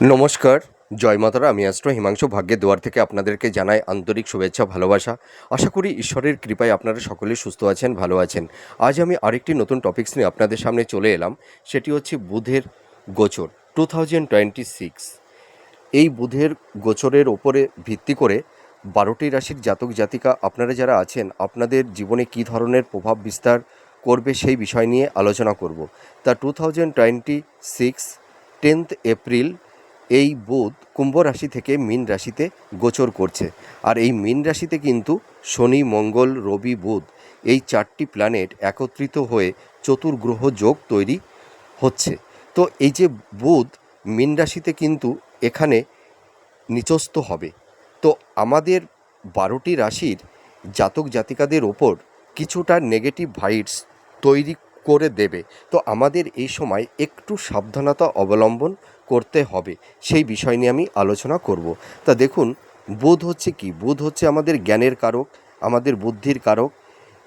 নমস্কার, জয় মাতারা। আমি অ্যাস্ট্রো হিমাংশু ভাগ্যের দুয়ার থেকে আপনাদেরকে জানাই আন্তরিক শুভেচ্ছা, ভালোবাসা। আশা করি ঈশ্বরের কৃপায় আপনারা সকলেই সুস্থ আছেন, ভালো আছেন। আজ আমি আরেকটি নতুন টপিকস নিয়ে আপনাদের সামনে চলে এলাম। সেটি হচ্ছে বুধের গোচর 2026। এই বুধের গোচরের ওপরে ভিত্তি করে 12টি রাশির জাতক জাতিকা আপনারা যারা আছেন, আপনাদের জীবনে কী ধরনের প্রভাব বিস্তার করবে সেই বিষয় নিয়ে আলোচনা করব। তা 2026 10th এপ্রিল এই বুধ কুম্ভ রাশি থেকে মীন রাশিতে গোচর করছে। আর এই মীন রাশিতে কিন্তু শনি, মঙ্গল, রবি, বুধ এই 4টি প্ল্যানেট একত্রিত হয়ে চতুর্গ্রহ যোগ তৈরি হচ্ছে। তো এই যে বুধ মীন রাশিতে কিন্তু এখানে নিচস্থ হবে। তো আমাদের 12টি রাশির জাতক জাতিকাদের ওপর কিছুটা নেগেটিভ ভাইবস তৈরি করে দেবে। তো আমাদের এই সময় একটু সাবধানতা অবলম্বন করতে হবে, সেই বিষয় নিয়ে আমি আলোচনা করব। তা দেখুন, বুধ হচ্ছে কি? বুধ হচ্ছে আমাদের জ্ঞানের কারক, আমাদের বুদ্ধির কারক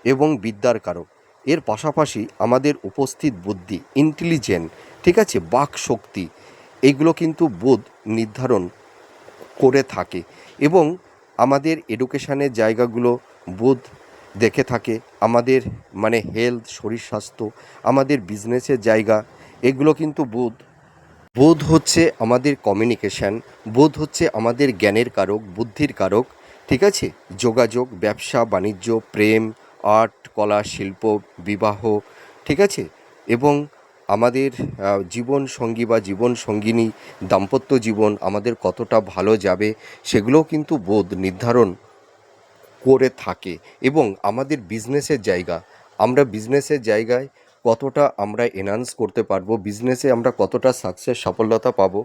এবং বিদ্যার কারক। এর পাশাপাশি আমাদের উপস্থিত বুদ্ধি, ইন্টেলিজেন্ট, ঠিক আছে, বাক শক্তি, এইগুলো কিন্তু বুধ নির্ধারণ করে থাকে। এবং আমাদের এডুকেশানের জায়গাগুলো বুধ দেখে থাকে। আমাদের হেলথ, শরীর স্বাস্থ্য, আমাদের বিজনেসের জায়গা, এগুলো কিন্তু বুধ। বুধ হচ্ছে আমাদের কমিউনিকেশান, বুধ হচ্ছে আমাদের জ্ঞানের কারক, বুদ্ধির কারক, ঠিক আছে। যোগাযোগ, ব্যবসা বাণিজ্য, প্রেম, আর্ট, কলা, শিল্প, বিবাহ, ঠিক আছে। এবং আমাদের জীবন সঙ্গী বা জীবন সঙ্গিনী, দাম্পত্য জীবন আমাদের কতটা ভালো যাবে, সেগুলোও কিন্তু বুধ নির্ধারণ করে থাকে। এবং আমাদের বিজনেসের জায়গা, আমরা বিজনেসের জায়গায় কতটা আমরা এনহান্স করতে পারবো, বিজনেসে আমরা কতটা সাকসেস, সফলতা পাবো,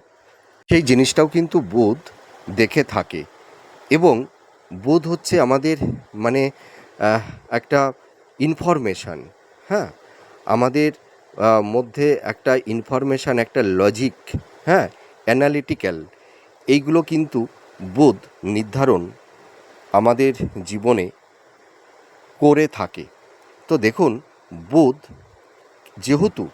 সেই জিনিসটাও কিন্তু বুধ দেখে থাকে। এবং বুধ হচ্ছে আমাদের মানে আহ, একটা ইনফরমেশান, হ্যাঁ, আমাদের মধ্যে একটা ইনফরমেশান, একটা লজিক, হ্যাঁ, অ্যানালিটিক্যাল, এইগুলো কিন্তু বুধ নির্ধারণ আমাদের জীবনে করে থাকে। তো দেখুন, বুধ যেহেতু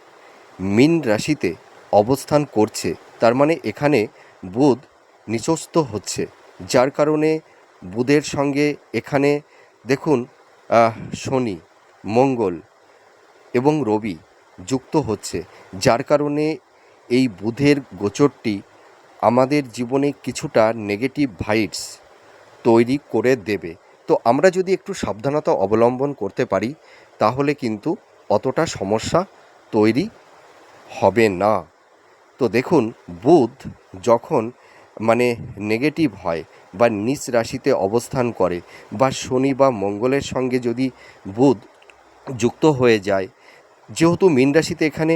মীন রাশিতে অবস্থান করছে, তার মানে এখানে বুধ নিচস্থ হচ্ছে, যার কারণে বুধের সঙ্গে এখানে দেখুন শনি, মঙ্গল এবং রবি যুক্ত হচ্ছে, যার কারণে এই বুধের গোচরটি আমাদের জীবনে কিছুটা নেগেটিভ ভাইবস তৈরি করে দেবে। তো আমরা যদি একটু সাবধানতা অবলম্বন করতে পারি, তাহলে কিন্তু অতটা সমস্যা তৈরি হবে না। তো দেখুন, বুধ যখন নেগেটিভ হয় বা নিচ রাশিতে অবস্থান করে, বা শনি বা মঙ্গলের সঙ্গে যদি বুধ যুক্ত হয়ে যায়, যেহেতু মীন রাশিতে এখানে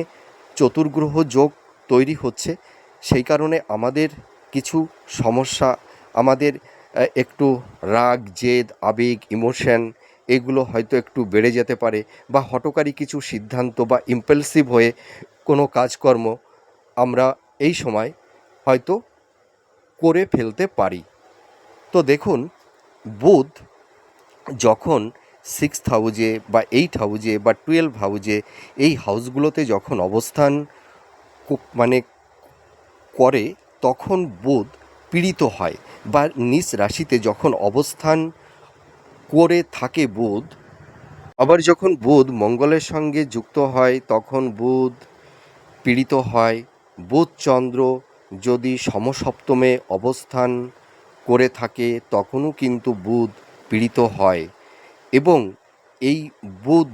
চতুর্গ্রহ যোগ তৈরি হচ্ছে, সেই কারণে আমাদের কিছু সমস্যা, আমাদের একটু রাগ, জেদ, আবেগ, ইমোশন, এগুলো হয়তো একটু বেড়ে যেতে পারে, বা হঠকারী কিছু সিদ্ধান্ত বা ইম্পালসিভ হয়ে কোনো কাজকর্ম আমরা এই সময় হয়তো করে ফেলতে পারি। তো দেখুন, বুধ যখন 6th হাউজে বা 8th হাউজে বা 12 হাউজে, এই হাউসগুলোতে যখন অবস্থান মানে করে, তখন বুধ পীড়িত হয়। বা নিজ রাশিতে যখন অবস্থান করে থাকে বুধ, আবার যখন বুধ মঙ্গলের সঙ্গে যুক্ত হয়, তখন বুধ পীড়িত হয়। বুধ চন্দ্র যদি সমসপ্তমে অবস্থান করে থাকে, তখনও কিন্তু বুধ পীড়িত হয়। এবং এই বুধ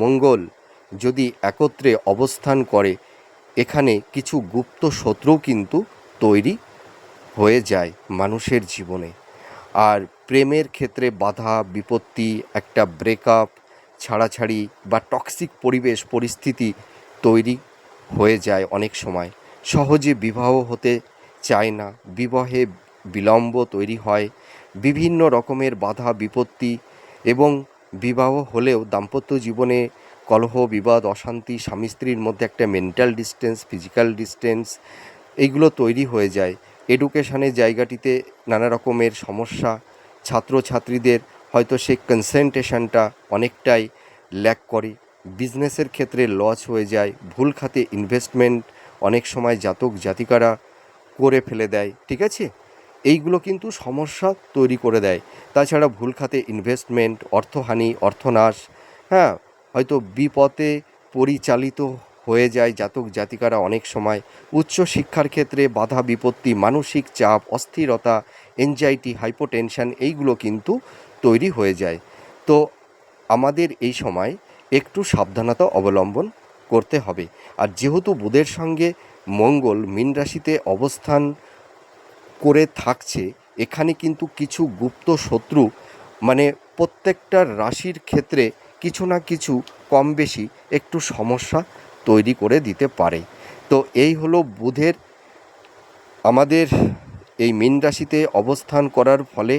মঙ্গল যদি একত্রে অবস্থান করে, এখানে কিছু গুপ্ত শত্রুও কিন্তু তৈরি হয়ে যায় মানুষের জীবনে। আর প্রেমের ক্ষেত্রে বাধা বিপত্তি, একটা ব্রেকআপ, ছাড়াছাড়ি বা টক্সিক পরিবেশ পরিস্থিতি তৈরি হয়ে যায়। অনেক সময় সহজে বিবাহ হতে চায় না, বিবাহে বিলম্ব তৈরি হয়, বিভিন্ন রকমের বাধা বিপত্তি, এবং বিবাহ হলেও দাম্পত্য জীবনে কলহ, বিবাদ, অশান্তি, স্বামী স্ত্রীর মধ্যে একটা মেন্টাল ডিস্টেন্স, ফিজিক্যাল ডিস্টেন্স, এইগুলো তৈরি হয়ে যায়। এডুকেশানের জায়গাটিতে নানা রকমের সমস্যা, ছাত্রছাত্রীদের হয়তো সেই কনসেন্ট্রেশনটা অনেকটাই ল্যাক করে, বিজনেসের ক্ষেত্রে লস হয়ে যায়, ভুল খাতে ইনভেস্টমেন্ট অনেক সময় জাতক জাতিকারা করে ফেলে দেয়, ঠিক আছে? এইগুলো কিন্তু সমস্যা তৈরি করে দেয়। তাছাড়া ভুল খাতে ইনভেস্টমেন্ট, অর্থহানি, অর্থনাশ, হ্যাঁ, হয়তো বিপথে পরিচালিত হয়ে যায় জাতক জাতিকারা অনেক সময়। উচ্চ শিক্ষার ক্ষেত্রে বাধা বিপত্তি, মানসিক চাপ, অস্থিরতা, এনজাইটি, হাইপোটেনশন এইগুলো কিন্তু তৈরি হয়ে যায়। তো আমাদের এই সময় একটু সাবধানতা অবলম্বন করতে হবে। আর যেহেতু বুধের সঙ্গে মঙ্গল মীন রাশিতে অবস্থান করে থাকছে, এখানে কিন্তু কিছু গুপ্ত শত্রু মানে প্রত্যেকটা রাশির ক্ষেত্রে কিছু না কিছু কম বেশি একটু সমস্যা তৈরি করে দিতে পারে। তো এই হলো বুধের আমাদের এই মীন রাশিতে অবস্থান করার ফলে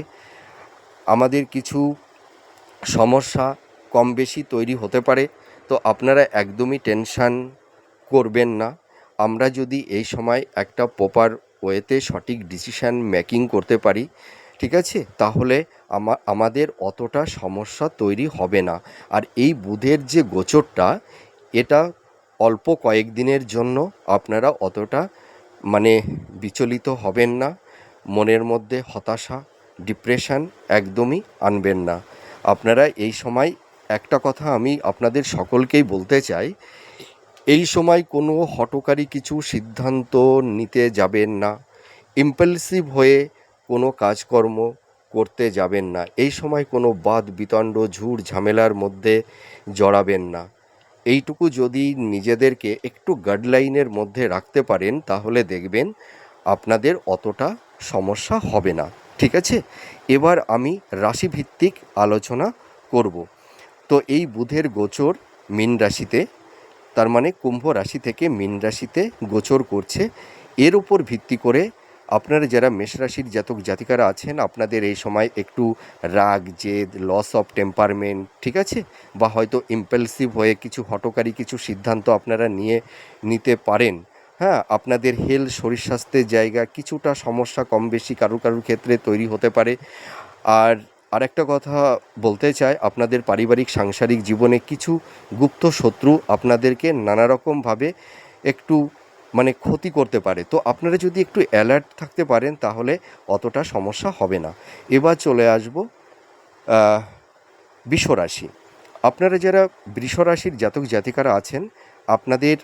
আমাদের কিছু সমস্যা কম বেশি তৈরি হতে পারে। তো আপনারা একদমই টেনশান করবেন না। আমরা যদি এই সময় একটা প্রপার ওয়েতে সঠিক ডিসিশান মেকিং করতে পারি, ঠিক আছে, তাহলে আমাদের অতটা সমস্যা তৈরি হবে না। আর এই বুধের যে গোচরটা, এটা অল্প কয়েকদিনের জন্য। আপনারা অতটা মানে বিচলিত হবেন না, মনের মধ্যে হতাশা, ডিপ্রেশন একদমই আনবেন না। আপনারা এই সময় একটা কথা আমি আপনাদের সকলকেই বলতে চাই, এই সময় কোনো হঠকারী কিছু সিদ্ধান্ত নিতে যাবেন না, ইম্পালসিভ হয়ে কোনো কাজকর্ম করতে যাবেন না, এই সময় কোনো বাদ বিতণ্ড ঝুট ঝামেলার মধ্যে জড়াবেন না। এইটুকু যদি নিজেদেরকে একটু গাইডলাইনের মধ্যে রাখতে পারেন, তাহলে দেখবেন আপনাদের অতটা সমস্যা হবে না, ঠিক আছে? এবার আমি রাশিভিত্তিক আলোচনা করব। তো এই বুধের গোচর মীন রাশিতে, তার মানে কুম্ভ রাশি থেকে মীন রাশিতে গোচর করছে। এর উপর ভিত্তি করে আপনারা যারা মেষ রাশির জাতক জাতিকারা আছেন, আপনাদের এই সময় একটু রাগ, জেদ, লস অফ টেম্পারমেন্ট, ঠিক আছে, বা হয়তো ইম্পালসিভ হয়ে কিছু হঠকারী কিছু সিদ্ধান্ত আপনারা নিতে পারেন। হ্যাঁ, আপনাদের হেলথ, শরীর স্বাস্থ্যের জায়গা কিছুটা সমস্যা কম বেশি কারুর ক্ষেত্রে তৈরি হতে পারে। আর আরেকটা কথা বলতে চাই, আপনাদের পারিবারিক সাংসারিক জীবনে কিছু গুপ্ত শত্রু আপনাদেরকে নানা রকমভাবে একটু মানে ক্ষতি করতে পারে। তো আপনারা যদি একটু অ্যালার্ট থাকতে পারেন, তাহলে অতটা সমস্যা হবে না। এবার চলে আসবো বৃষ রাশি। আপনারা যারা বৃষ রাশির জাতক জাতিকারা আছেন, আপনাদের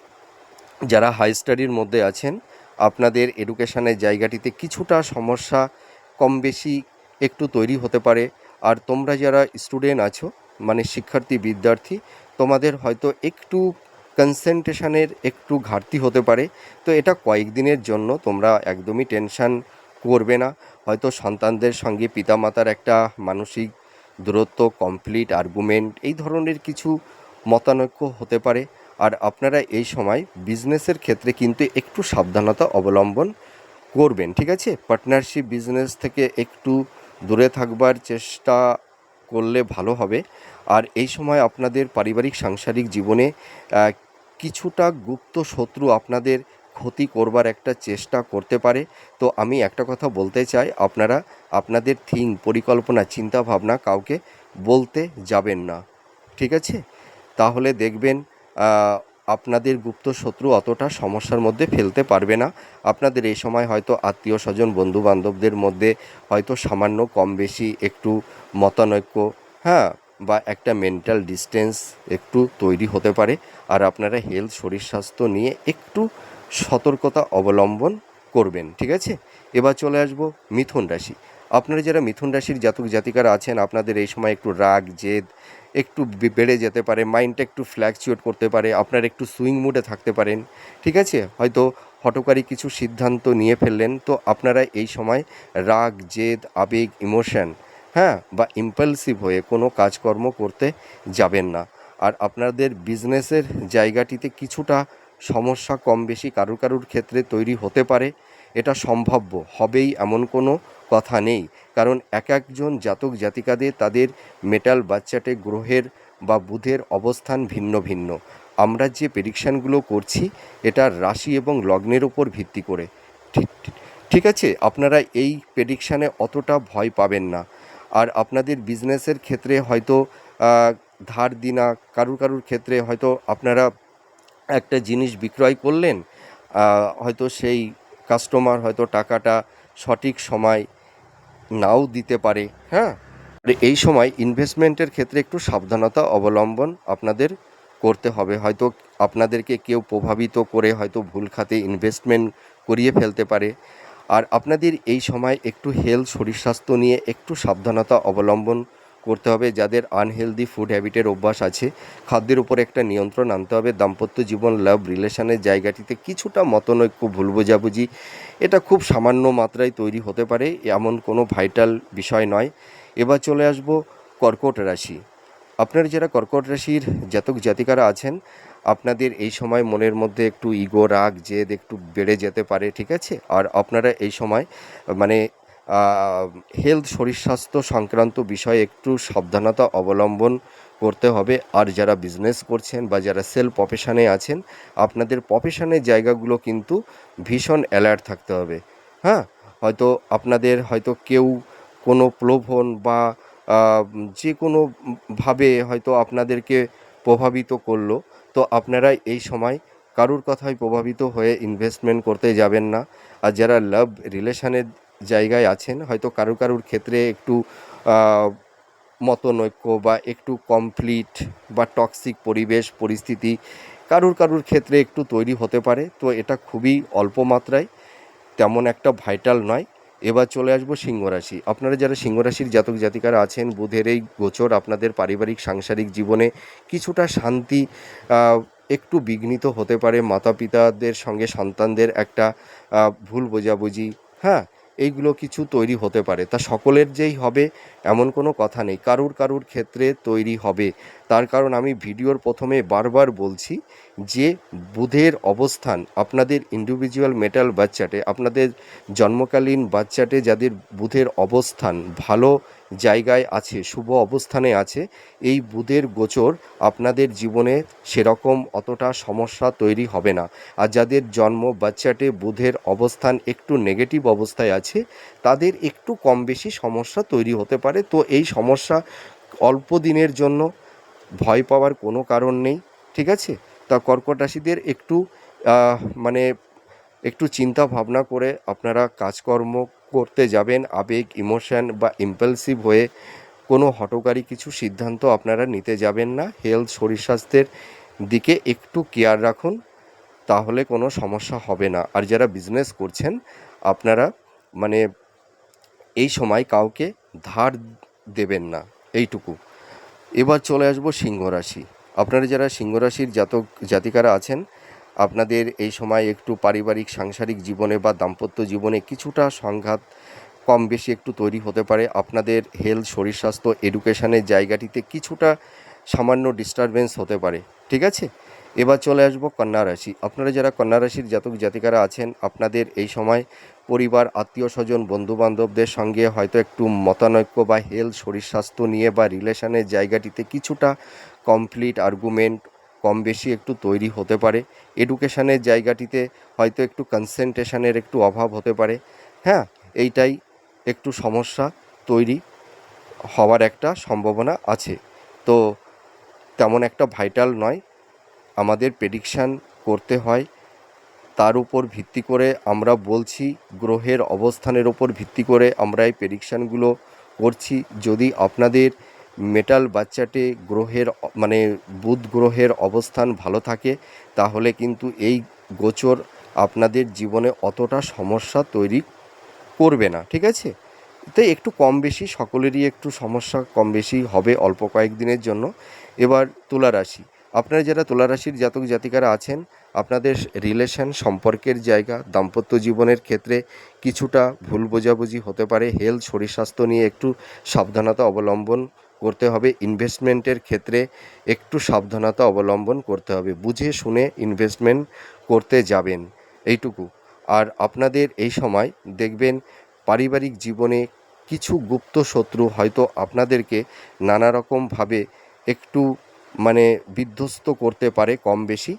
যারা হাই স্টাডির মধ্যে আছেন, আপনাদের এডুকেশনের জায়গাটিতে কিছুটা সমস্যা কম বেশি একটু তৈরি হতে পারে। আর তোমরা যারা স্টুডেন্ট আছো, মানে শিক্ষার্থী বিদ্যার্থী, তোমাদের হয়তো একটু কনসেন্ট্রেশনের একটু ঘাটতি হতে পারে। তো এটা কয়েকদিনের জন্য, তোমরা একদমই টেনশান করবে না। হয়তো সন্তানদের সঙ্গে পিতামাতার একটা মানসিক দূরত্ব, কমপ্লিট আর্গুমেন্ট, এই ধরনের কিছু মতানৈক্য হতে পারে। আর আপনারা এই সময় বিজনেসের ক্ষেত্রে কিন্তু একটু সাবধানতা অবলম্বন করবেন, ঠিক আছে? পার্টনারশিপ বিজনেস থেকে একটু দূরে থাকবার চেষ্টা করলে ভালো হবে। আর এই সময় আপনাদের পারিবারিক সাংসারিক জীবনে কিছুটা গুপ্ত শত্রু আপনাদের ক্ষতি করবার একটা চেষ্টা করতে পারে। তো আমি একটা কথা বলতে চাই, আপনারা আপনাদের পরিকল্পনা, চিন্তা ভাবনা কাউকে বলতে যাবেন না, ঠিক আছে? তাহলে দেখবেন আপনাদের গুপ্ত শত্রু অতটা সমস্যার মধ্যে ফেলতে পারবে না। আপনাদের এই সময় হয়তো আত্মীয় স্বজন, বন্ধু বান্ধবদের মধ্যে হয়তো সামান্য কম বেশি একটু মতানৈক্য, হ্যাঁ, বা একটা মেন্টাল ডিস্টেন্স একটু তৈরি হতে পারে। আর আপনারা হেলথ, শরীর স্বাস্থ্য নিয়ে একটু সতর্কতা অবলম্বন করবেন, ঠিক আছে? এবার চলে আসবো মিথুন রাশি। আপনারা যারা মিথুন রাশির জাতক জাতিকারা আছেন, আপনাদের এই সময় একটু রাগ, জেদ একটু বেড়ে যেতে পারে, মাইন্ডটা একটু ফ্ল্যাকচুয়েট করতে পারে, আপনারা একটু সুইং মুডে থাকতে পারেন, ঠিক আছে? হয়তো হঠকারী কিছু সিদ্ধান্ত নিয়ে ফেললেন। তো আপনারা এই সময় রাগ, জেদ, আবেগ, ইমোশন, হ্যাঁ, বা ইম্পালসিভ হয়ে কোনো কাজকর্ম করতে যাবেন না। আর আপনাদের বিজনেসের জায়গাটিতে কিছুটা সমস্যা কম বেশি কারুর ক্ষেত্রে তৈরি হতে পারে। এটা সম্ভাব্য, হবেই এমন কোনো কথা নেই। কারণ এক একজন জাতক জাতিকাদের তাদের মেটাল বাচ্চাটে গ্রহের বা বুধের অবস্থান ভিন্ন ভিন্ন। আমরা যে প্রেডিকশানগুলো করছি, এটা রাশি এবং লগ্নের ওপর ভিত্তি করে, ঠিক ঠিক আছে? আপনারা এই প্রেডিকশানে অতটা ভয় পাবেন না। আর আপনাদের বিজনেসের ক্ষেত্রে হয়তো ধার দিনা, কারুর ক্ষেত্রে হয়তো আপনারা একটা জিনিস বিক্রয় করলেন, হয়তো সেই কাস্টমার হয়তো টাকাটা সঠিক সময় নাও দিতে পারে। হ্যাঁ, এই সময় ইনভেস্টমেন্টের ক্ষেত্রে একটু সাবধানতা অবলম্বন আপনাদের করতে হবে। হয়তো আপনাদেরকে কেউ প্রভাবিত করে হয়তো ভুল খাতে ইনভেস্টমেন্ট করিয়ে ফেলতে পারে। আর আপনাদের এই সময় একটু হেলথ শরীর স্বাস্থ্য নিয়ে একটু সাবধানতা অবলম্বন করতে হবে। যাদের আনহেলদি ফুড হ্যাবিটের অভ্যাস আছে, খাদ্যের উপর একটা নিয়ন্ত্রণ আনতে হবে। দাম্পত্য জীবন, লাভ রিলেশনের জায়গাটিতে কিছুটা মতনৈক্য, ভুল বোঝাবুঝি এটা খুব সামান্য মাত্রায় তৈরি হতে পারে, এমন কোনো ভাইটাল বিষয় নয়। এবার চলে আসব কর্কট রাশি। আপনারা যারা কর্কট রাশির জাতক জাতিকারা আছেন, আপনাদের এই সময় মনের মধ্যে একটু ইগো, রাগ, জেদ একটু বেড়ে যেতে পারে, ঠিক আছে। আর আপনারা এই সময় মানে হেলথ শরীর স্বাস্থ্য সংক্রান্ত বিষয়ে একটু সাবধানতা অবলম্বন করতে হবে। আর যারা বিজনেস করছেন বা যারা সেলফ প্রফেশনে আছেন, আপনাদের প্রফেশনের জায়গাগুলো কিন্তু ভীষণ অ্যালার্ট থাকতে হবে। হ্যাঁ, হয়তো আপনাদের হয়তো কেউ কোনো প্রলোভন বা যে কোনো ভাবে হয়তো আপনাদেরকে প্রভাবিত করলো, তো আপনারা এই সময় কারুর কথায় প্রভাবিত হয়ে ইনভেস্টমেন্ট করতে যাবেন না। আর যারা লাভ রিলেশনের জায়গায় আছেন, হয়তো কারুর ক্ষেত্রে একটু মতনৈক্য বা একটু কমপ্লিট বা টক্সিক পরিবেশ পরিস্থিতি কারুর ক্ষেত্রে একটু তৈরি হতে পারে। তো এটা খুবই অল্প মাত্রায়, তেমন একটা ভাইটাল নয়। এবার চলে আসবো সিংহ রাশি। আপনারা যারা সিংহ রাশির জাতক জাতিকারা আছেন, বুধের এই গোচর আপনাদের পারিবারিক সাংসারিক জীবনে কিছুটা শান্তি একটু বিঘ্নিত হতে পারে। মাতা পিতাদের সঙ্গে সন্তানদের একটা ভুল বোঝাবুঝি, হ্যাঁ, এইগুলো কিছু তৈরি হতে পারে। তা সকলের যেই হবে এমন কোনো কথা নেই, কারুর ক্ষেত্রে তৈরি হবে। তার কারণ আমি ভিডিওর প্রথমে বারবার বলছি যে বুধের অবস্থান আপনাদের ইন্ডিভিজুয়াল মেটাল বাচ্চাটে, আপনাদের জন্মকালীন বাচ্চাটে যাদের বুধের অবস্থান ভালো জায়গায় আছে, শুভ অবস্থানে আছে, এই বুধের গোচর আপনাদের জীবনে সেরকম অতটা সমস্যা তৈরি হবে না। আর যাদের জন্ম বাচ্চাটে বুধের অবস্থান একটু নেগেটিভ অবস্থায় আছে, তাদের একটু কম বেশি সমস্যা তৈরি হতে পারে। তো এই সমস্যা অল্প দিনের জন্য, ভয় পাওয়ার কোনো কারণ নেই, ঠিক আছে। তা কর্কট রাশিদের একটু মানে একটু চিন্তা ভাবনা করে আপনারা কাজকর্ম করতে যাবেন। আবেগ, ইমোশন বা ইম্পালসিভ হয়ে কোনো হঠকারী কিছু সিদ্ধান্ত আপনারা নিতে যাবেন না। হেলথ শরীর স্বাস্থ্যের দিকে একটু কেয়ার রাখুন, তাহলে কোনো সমস্যা হবে না। আর যারা বিজনেস করছেন, আপনারা মানে এই সময় কাউকে ধার দেবেন না, এইটুকু। এবার চলে আসবো সিংহ রাশি। আপনারা যারা সিংহ রাশির জাতক জাতিকারা আছেন, আপনাদের এই সময় একটু পারিবারিক সাংসারিক জীবনে বা দাম্পত্য জীবনে কিছুটা সংঘাত কম বেশি একটু তৈরি হতে পারে। আপনাদের হেলথ শরীর স্বাস্থ্য এডুকেশনের জায়গাটিতে কিছুটা সামান্য ডিস্টারবেন্স হতে পারে, ঠিক আছে। এবার চলে আসবো কন্যা রাশি। আপনারা যারা কন্যা রাশির জাতক জাতিকারা আছেন, আপনাদের এই সময় পরিবার, আত্মীয় স্বজন, বন্ধুবান্ধবদের সঙ্গে হয়তো একটু মতানৈক্য বা হেলথ শরীর স্বাস্থ্য নিয়ে বা রিলেশনের জায়গাটিতে কিছুটা কমপ্লিট আর্গুমেন্ট কম বেশি একটু তৈরি হতে পারে। এডুকেশনের জায়গাটিতে হয়তো একটু কনসেন্ট্রেশনের একটু অভাব হতে পারে। হ্যাঁ, এইটাই একটু সমস্যা তৈরি হওয়ার একটা সম্ভাবনা আছে। তো তেমন একটা ভাইটাল নয়, আমাদের প্রেডিকশান করতে হয়, তার উপর ভিত্তি করে আমরা বলছি, গ্রহের অবস্থানের ওপর ভিত্তি করে আমরা এই প্রেডিকশানগুলো করছি। যদি আপনাদের মেটাল বাচ্চাটে গ্রহের মানে বুধ গ্রহের অবস্থান ভালো থাকে, তাহলে কিন্তু এই গোচর আপনাদের জীবনে অতটা সমস্যা তৈরি করবে না, ঠিক আছে। তাই একটু কম বেশি সকলেরই একটু সমস্যা কম বেশি হবে অল্প কয়েকদিনের জন্য। এবার তুলা রাশি। আপনারা যারা তুলা রাশির জাতক জাতিকারা আছেন, আপনাদের রিলেশন সম্পর্কের জায়গা, দাম্পত্য জীবনের ক্ষেত্রে কিছুটা ভুল বোঝাবুঝি হতে পারে। হেলথ শরীর স্বাস্থ্য নিয়ে একটু সাবধানতা অবলম্বন করতে হবে। ইনভেস্টমেন্টের ক্ষেত্রে একটু সাবধানতা অবলম্বন করতে হবে, বুঝে শুনে ইনভেস্টমেন্ট করতে যাবেন, এইটুকু। আর আপনাদের এই সময় দেখবেন পারিবারিক জীবনে কিছু গুপ্ত শত্রু হয়তো আপনাদেরকে নানা রকমভাবে একটু মানে বিধ্বস্ত করতে পারে কম বেশি।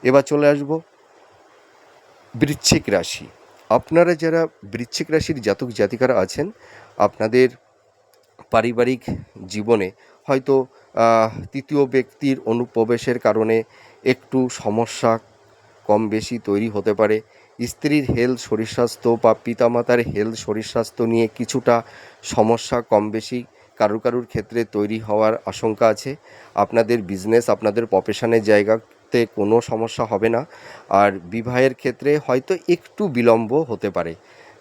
এবার চলে আসব বৃশ্চিক রাশি। আপনারা যারা বৃশ্চিক রাশির জাতক জাতিকারা আছেন, আপনাদের পারিবারিক জীবনে হয়তো তৃতীয় ব্যক্তির অনুপ্রবেশের কারণে একটু সমস্যা কম বেশি তৈরি হতে পারে। স্ত্রীর হেলথ শরীর স্বাস্থ্য বা পিতামাতার হেলথ শরীর স্বাস্থ্য নিয়ে কিছুটা সমস্যা কম বেশি কারুর কারুর ক্ষেত্রে তৈরি হওয়ার আশঙ্কা আছে। আপনাদের বিজনেস, আপনাদের প্রফেশনের জায়গাতে কোনো সমস্যা হবে না। আর বিবাহের ক্ষেত্রে হয়তো একটু বিলম্ব হতে পারে।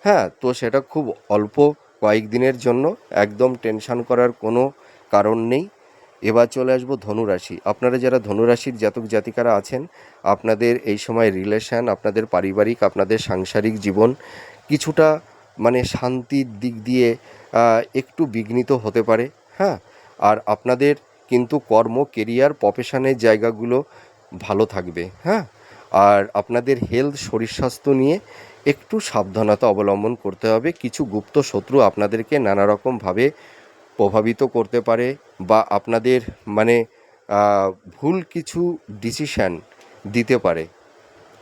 হ্যাঁ, তো সেটা খুব অল্প কয়েকদিনের জন্য, একদম টেনশন করার কোনো কারণ নেই। এবার চলে আসবো ধনুরাশি। আপনারা যারা ধনুরাশির জাতক জাতিকারা আছেন, আপনাদের এই সময় রিলেশন, আপনাদের পারিবারিক, আপনাদের সাংসারিক জীবন কিছুটা মানে শান্তির দিক দিয়ে একটু বিঘ্নিত হতে পারে। হ্যাঁ, আর আপনাদের কিন্তু কর্ম, কেরিয়ার, প্রফেশনের জায়গাগুলো ভালো থাকবে। হ্যাঁ, আর আপনাদের হেলথ শরীর স্বাস্থ্য নিয়ে একটু সাবধানতা অবলম্বন করতে হবে। কিছু গুপ্ত শত্রু আপনাদেরকে নানা রকমভাবে প্রভাবিত করতে পারে, বা আপনাদের মানে ভুল কিছু ডিসিশান দিতে পারে।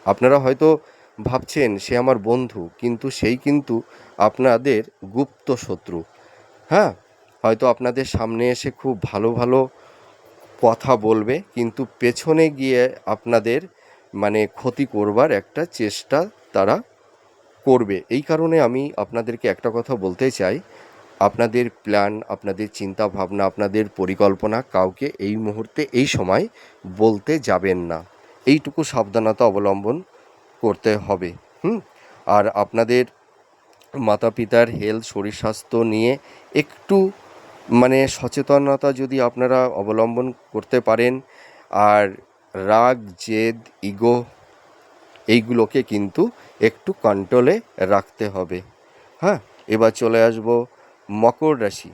আপনারা হয়তো ভাবছেন সে আমার বন্ধু, কিন্তু সেই কিন্তু আপনাদের গুপ্ত শত্রু। হ্যাঁ, হয়তো আপনাদের সামনে এসে খুব ভালো ভালো কথা বলবে, কিন্তু পেছনে গিয়ে আপনাদের মানে ক্ষতি করবার একটা চেষ্টা তারা করবে। এই কারণে আমি আপনাদেরকে একটা কথা বলতে চাই, আপনাদের প্ল্যান, আপনাদের চিন্তা ভাবনা, আপনাদের পরিকল্পনা কাউকে এই মুহূর্তে, এই সময় বলতে যাবেন না। এইটুকু সাবধানতা অবলম্বন করতে হবে। আর আপনাদের মাতা পিতার হেলথ শরীর স্বাস্থ্য নিয়ে একটু মানে সচেতনতা যদি আপনারা অবলম্বন করতে পারেন, আর রাগ, জেদ, ইগো এইগুলোকে কিন্তু একটু কন্ট্রোলে রাখতে হবে। হ্যাঁ, এবার চলে আসব মকর রাশি।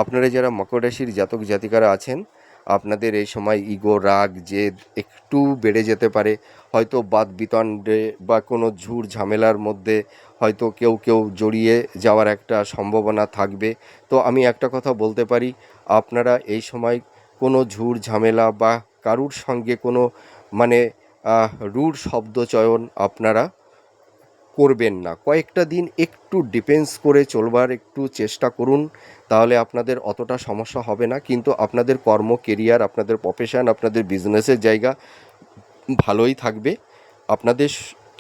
আপনারা যারা মকর রাশির জাতক জাতিকারা আছেন, আপনাদের এই সময় ইগো, রাগ, জেদ একটু বেড়ে যেতে পারে। হয়তো বাদ বিতণ্ডে বা কোনো ঝুট ঝামেলার মধ্যে হয়তো কেউ কেউ জড়িয়ে যাওয়ার একটা সম্ভাবনা থাকবে। তো আমি একটা কথা বলতে পারি, আপনারা এই সময় কোনো ঝুট ঝামেলা বা কারুর সঙ্গে কোনো মানে রূঢ় শব্দচয়ন আপনারা করবেন না। কয়েকটা দিন একটু ডিফেন্স করে চলবার একটু চেষ্টা করুন, তাহলে আপনাদের অতটা সমস্যা হবে না। কিন্তু আপনাদের কর্ম, কেরিয়ার, আপনাদের প্রফেশন, আপনাদের বিজনেসের জায়গা ভালোই থাকবে। আপনাদের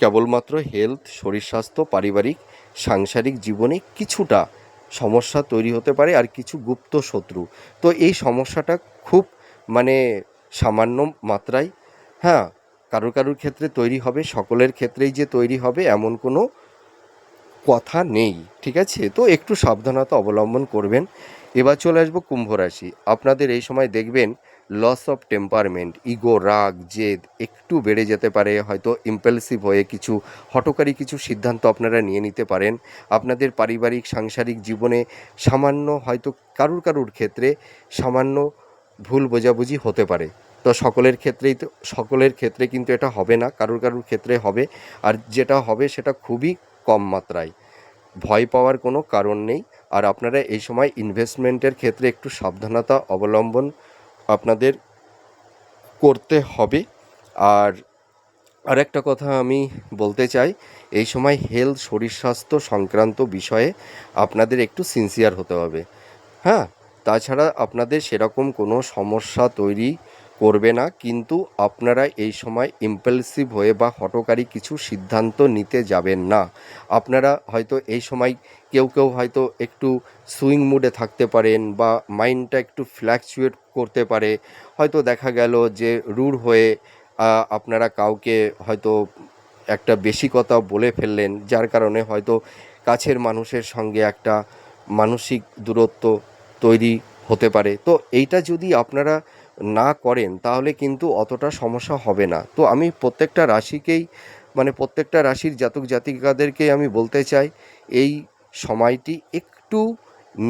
কেবলমাত্র হেলথ, শরীর স্বাস্থ্য, পারিবারিক, সাংসারিক জীবনে কিছুটা সমস্যা তৈরি হতে পারে, আর কিছু গুপ্ত শত্রু। তো এই সমস্যাটা খুব মানে সামান্য মাত্রায়, হ্যাঁ, কারুর কারুর ক্ষেত্রে তৈরি হবে, সকলের ক্ষেত্রেই যে তৈরি হবে এমন কোনো কথা নেই। ঠিক আছে, তো একটু সাবধানতা অবলম্বন করবেন। এবার চলে আসবো কুম্ভ রাশি। আপনাদের এই সময় দেখবেন লস অফ টেম্পারমেন্ট, ইগো, রাগ, জেদ একটু বেড়ে যেতে পারে। হয়তো ইম্পালসিভ হয়ে কিছু হঠকারী কিছু সিদ্ধান্ত আপনারা নিয়ে নিতে পারেন। আপনাদের পারিবারিক, সাংসারিক জীবনে সামান্য হয়তো কারুর কারুর ক্ষেত্রে সামান্য ভুল বোঝাবুঝি হতে পারে। তো সকলের ক্ষেত্রে কিন্তু এটা হবে না, কারুর কারুর ক্ষেত্রে হবে। আর যেটা হবে সেটা খুবই কম মাত্রায়। ভয় পাওয়ার কোনো কারণ নেই। আর আপনারা এই সময় ইনভেস্টমেন্টের ক্ষেত্রে একটু সাবধানতা অবলম্বন আপনাদের করতে হবে। আর আরেকটা কথা আমি বলতে চাই, এই সময় হেলথ, শরীর স্বাস্থ্য সংক্রান্ত বিষয়ে আপনাদের একটু সিনসিয়ার হতে হবে। হ্যাঁ, তাছাড়া আপনাদের সেরকম কোনো সমস্যা তৈরি করবে না, কিন্তু আপনারা এই সময় ইম্পালসিভ হয়ে বা হঠকারী কিছু সিদ্ধান্ত নিতে যাবেন না। আপনারা হয়তো এই সময় কেউ কেউ হয়তো একটু সুইং মুডে থাকতে পারেন, বা মাইন্ডটা একটু ফ্ল্যাকচুয়েট করতে পারে। হয়তো দেখা গেল যে রূঢ় হয়ে আপনারা কাউকে হয়তো একটা বেশি কথা বলে ফেললেন, যার কারণে হয়তো কাছের মানুষের সঙ্গে একটা মানসিক দূরত্ব তৈরি হতে পারে। তো এইটা যদি আপনারা না করেন তাহলে কিন্তু অতটা সমস্যা হবে না। তো আমি প্রত্যেকটা রাশিকেই মানে প্রত্যেকটা রাশির জাতক জাতিকাদেরকেই আমি বলতে চাই, এই সময়টি একটু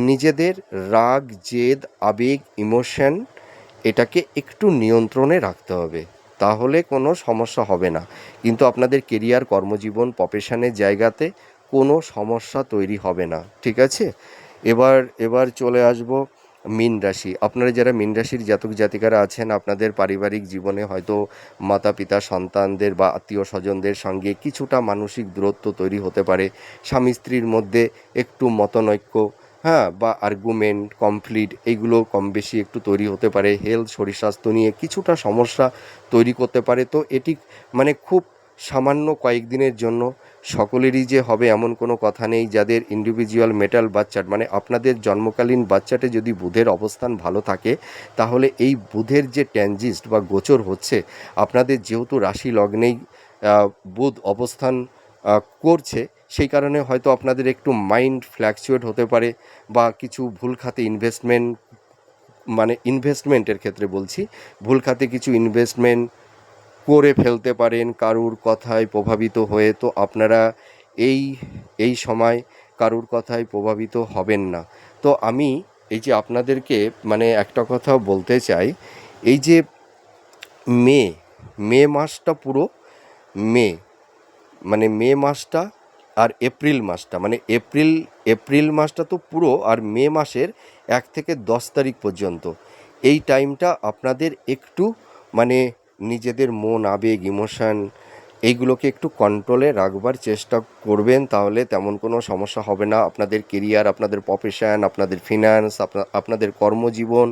নিজেদের রাগ, জেদ, আবেগ, ইমোশন এটাকে একটু নিয়ন্ত্রণে রাখতে হবে, তাহলে কোনো সমস্যা হবে না। কিন্তু আপনাদের কেরিয়ার, কর্মজীবন, প্রফেশনের জায়গাতে কোনো সমস্যা তৈরি হবে না। ঠিক আছে, এবার চলে আসব মীন রাশি। আপনারা যারা মীন রাশির জাতক জাতিকারা আছেন, আপনাদের পারিবারিক জীবনে হয়তো মাতা পিতা, সন্তানদের বা আত্মীয় স্বজনদের সঙ্গে কিছুটা মানসিক দূরত্ব তৈরি হতে পারে। স্বামী স্ত্রীর মধ্যে একটু মতনৈক্য, হ্যাঁ, বা আর্গুমেন্ট, কমপ্লিট এইগুলো কম বেশি একটু তৈরি হতে পারে। হেলথ, শরীর স্বাস্থ্য নিয়ে কিছুটা সমস্যা তৈরি করতে পারে। তো এটি মানে খুব সামান্য কয়েকদিনের জন্য। সকলেরই যে হবে এমন কোনো কথা নেই। যাদের ইন্ডিভিজুয়াল মেটাল বাচ্চার মানে আপনাদের জন্মকালীন বাচ্চাটে যদি বুধের অবস্থান ভালো থাকে, তাহলে এই বুধের যে ট্রানজিট বা গোচর হচ্ছে, আপনাদের যেহেতু রাশি লগ্নেই বুধ অবস্থান করছে, সেই কারণে হয়তো আপনাদের একটু মাইন্ড ফ্ল্যাকচুয়েট হতে পারে, বা কিছু ভুল খাতে ইনভেস্টমেন্টের ক্ষেত্রে বলছি, ভুল খাতে কিছু ইনভেস্টমেন্ট করে ফেলতে পারেন কারুর কথায় প্রভাবিত হয়ে। তো আপনারা এই এই সময় কারুর কথায় প্রভাবিত হবেন না। তো আমি এই যে আপনাদেরকে একটা কথা বলতে চাই, এই যে মে মে মাসটা পুরো মে মে মাসটা আর এপ্রিল মাসটা এপ্রিল মাসটা তো পুরো, আর মে মাসের 1 থেকে 10 তারিখ পর্যন্ত এই টাইমটা আপনাদের একটু নিজেদের মন, আবেগ, ইমোশান এইগুলোকে একটু কন্ট্রোলে রাখবার চেষ্টা করবেন, তাহলে তেমন কোনো সমস্যা হবে না। আপনাদের কেরিয়ার, আপনাদের প্রফেশন, আপনাদের ফিনান্স, আপনাদের কর্মজীবন,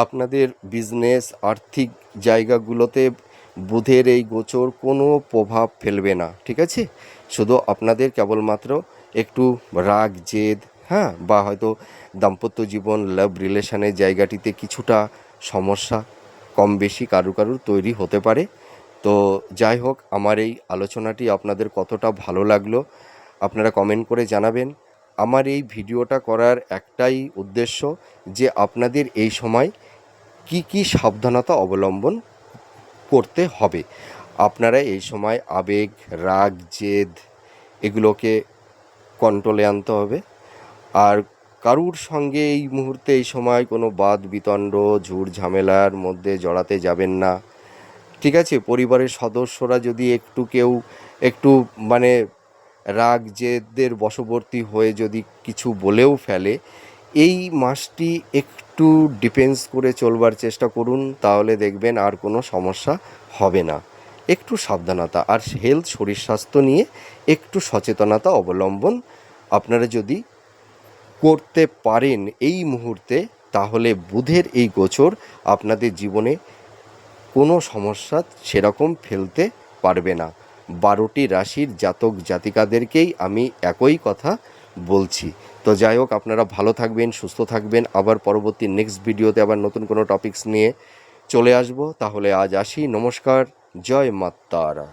আপনাদের বিজনেস, আর্থিক জায়গাগুলোতে বুধের এই গোচর কোনো প্রভাব ফেলবে না, ঠিক আছে? শুধু আপনাদের কেবলমাত্র একটু রাগ, জেদ, হ্যাঁ, বা হয়তো দাম্পত্য জীবন, লাভ রিলেশনের জায়গাটিতে কিছুটা সমস্যা কম বেশি কারুর তৈরি হতে পারে। তো যাই হোক, আমার এই আলোচনাটি আপনাদের কতটা ভালো লাগলো আপনারা কমেন্ট করে জানাবেন। আমার এই ভিডিওটা করার একটাই উদ্দেশ্য, যে আপনাদের এই সময় কি সাবধানতা অবলম্বন করতে হবে। আপনারা এই সময় আবেগ, রাগ, জেদ এগুলোকে কন্ট্রোলে আনতে হবে। আর কারুর সঙ্গে এই মুহূর্তে এই সময় কোনো বাদ বিতণ্ড, ঝুট ঝামেলার মধ্যে জড়াতে যাবেন না, ঠিক আছে? পরিবারের সদস্যরা যদি কেউ একটু রাগ জেদের বশবর্তী হয়ে যদি কিছু বলেও ফেলে, এই মাসটি একটু ডিফেন্স করে চলবার চেষ্টা করুন, তাহলে দেখবেন আর কোনো সমস্যা হবে না। একটু সাবধানতা আর শরীর স্বাস্থ্য নিয়ে একটু সচেতনতা অবলম্বন আপনারা যদি করতে পারেন এই মুহূর্তে, তাহলে বুধের এই গোচর আপনাদের জীবনে কোনো সমস্যা সেরকম ফেলতে পারবে না। 12টি রাশির জাতক জাতিকাদেরকেই আমি একই কথা বলছি। তো যাই হোক, আপনারা ভালো থাকবেন, সুস্থ থাকবেন। আবার পরবর্তী নেক্সট ভিডিওতে আবার নতুন কোনো টপিকস নিয়ে চলে আসব। তাহলে আজ আসি, নমস্কার, জয় মা তারা।